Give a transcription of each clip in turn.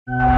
नमस्कार,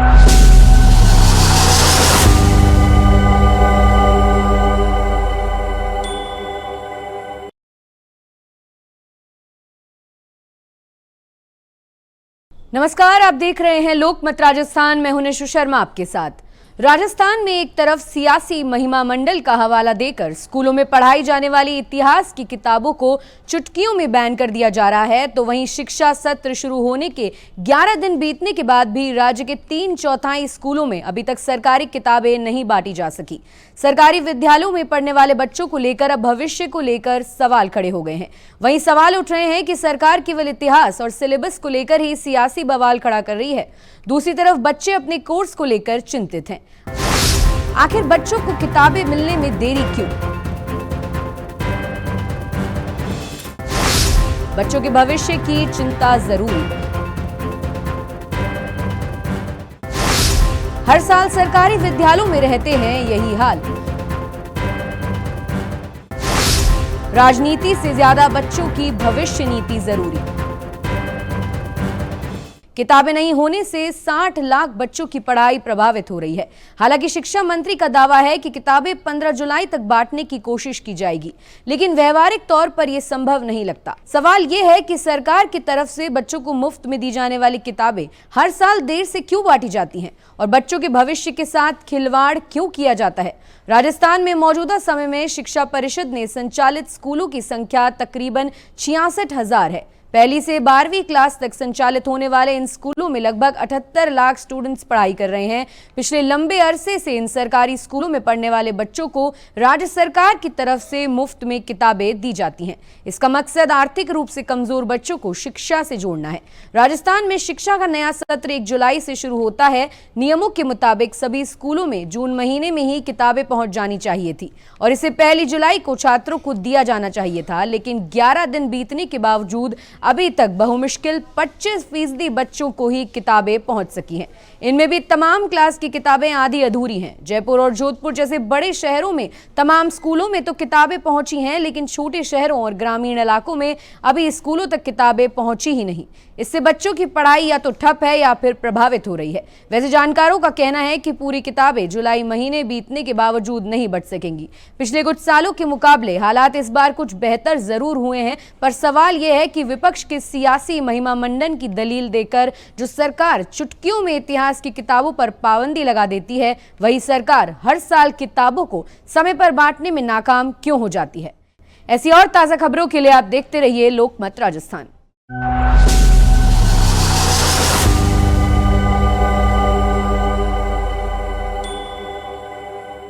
आप देख रहे हैं लोकमत राजस्थान। मैं हूं निशु शर्मा आपके साथ। राजस्थान में एक तरफ सियासी महिमा मंडल का हवाला देकर स्कूलों में पढ़ाई जाने वाली इतिहास की किताबों को चुटकियों में बैन कर दिया जा रहा है, तो वहीं शिक्षा सत्र शुरू होने के 11 दिन बीतने के बाद भी राज्य के 3/4 स्कूलों में अभी तक सरकारी किताबें नहीं बांटी जा सकी। सरकारी विद्यालयों में पढ़ने वाले बच्चों को लेकर अब भविष्य को लेकर सवाल खड़े हो गए हैं। वहीं सवाल उठ रहे हैं कि सरकार केवल इतिहास और सिलेबस को लेकर ही सियासी बवाल खड़ा कर रही है, दूसरी तरफ बच्चे अपने कोर्स को लेकर चिंतित हैं। आखिर बच्चों को किताबें मिलने में देरी क्यों? बच्चों के भविष्य की चिंता जरूरी। हर साल सरकारी विद्यालयों में रहते हैं यही हाल। राजनीति से ज्यादा बच्चों की भविष्य नीति जरूरी। किताबें नहीं होने से 60 लाख बच्चों की पढ़ाई प्रभावित हो रही है। हालांकि शिक्षा मंत्री का दावा है कि किताबें 15 जुलाई तक बांटने की कोशिश की जाएगी, लेकिन व्यवहारिक तौर पर यह संभव नहीं लगता। सवाल यह है कि सरकार की तरफ से बच्चों को मुफ्त में दी जाने वाली किताबें हर साल देर से क्यों बांटी जाती हैं और बच्चों के भविष्य के साथ खिलवाड़ क्यों किया जाता है। राजस्थान में मौजूदा समय में शिक्षा परिषद ने संचालित स्कूलों की संख्या तकरीबन 66,000 है। पहली से 12वीं क्लास तक संचालित होने वाले इन स्कूलों में लगभग 78 लाख स्टूडेंट्स पढ़ाई कर रहे हैं। पिछले लंबे अरसे से इन सरकारी स्कूलों में पढ़ने वाले बच्चों को राज्य सरकार की तरफ से मुफ्त में किताबें दी जाती हैं। इसका मकसद आर्थिक रूप से कमजोर बच्चों को शिक्षा से जोड़ना है। राजस्थान में शिक्षा का नया सत्र 1 जुलाई से शुरू होता है। नियमों के मुताबिक सभी स्कूलों में जून महीने में ही किताबें पहुंच जानी चाहिए थी और इसे 1 जुलाई को छात्रों को दिया जाना चाहिए था, लेकिन 11 दिन बीतने के बावजूद अभी तक बहुमुश्किल 25% बच्चों को ही किताबें पहुंच सकी हैं। इनमें भी तमाम क्लास की किताबें आधी अधूरी हैं। जयपुर और जोधपुर जैसे बड़े शहरों में तमाम स्कूलों में तो किताबें पहुंची हैं, लेकिन छोटे शहरों और ग्रामीण इलाकों में अभी स्कूलों तक किताबें पहुंची ही नहीं। इससे बच्चों की पढ़ाई या तो ठप है या फिर प्रभावित हो रही है। वैसे जानकारों का कहना है कि पूरी किताबें जुलाई महीने बीतने के बावजूद नहीं बच सकेंगी। पिछले कुछ सालों के मुकाबले हालात इस बार कुछ बेहतर जरूर हुए हैं, पर सवाल यह है कि विपक्ष के सियासी महिमा मंडन की दलील देकर जो सरकार चुटकियों में इतिहास की किताबों पर पाबंदी लगा देती है, वही सरकार हर साल किताबों को समय पर बांटने में नाकाम क्यों हो जाती है। ऐसी और ताजा खबरों के लिए आप देखते रहिए लोकमत राजस्थान।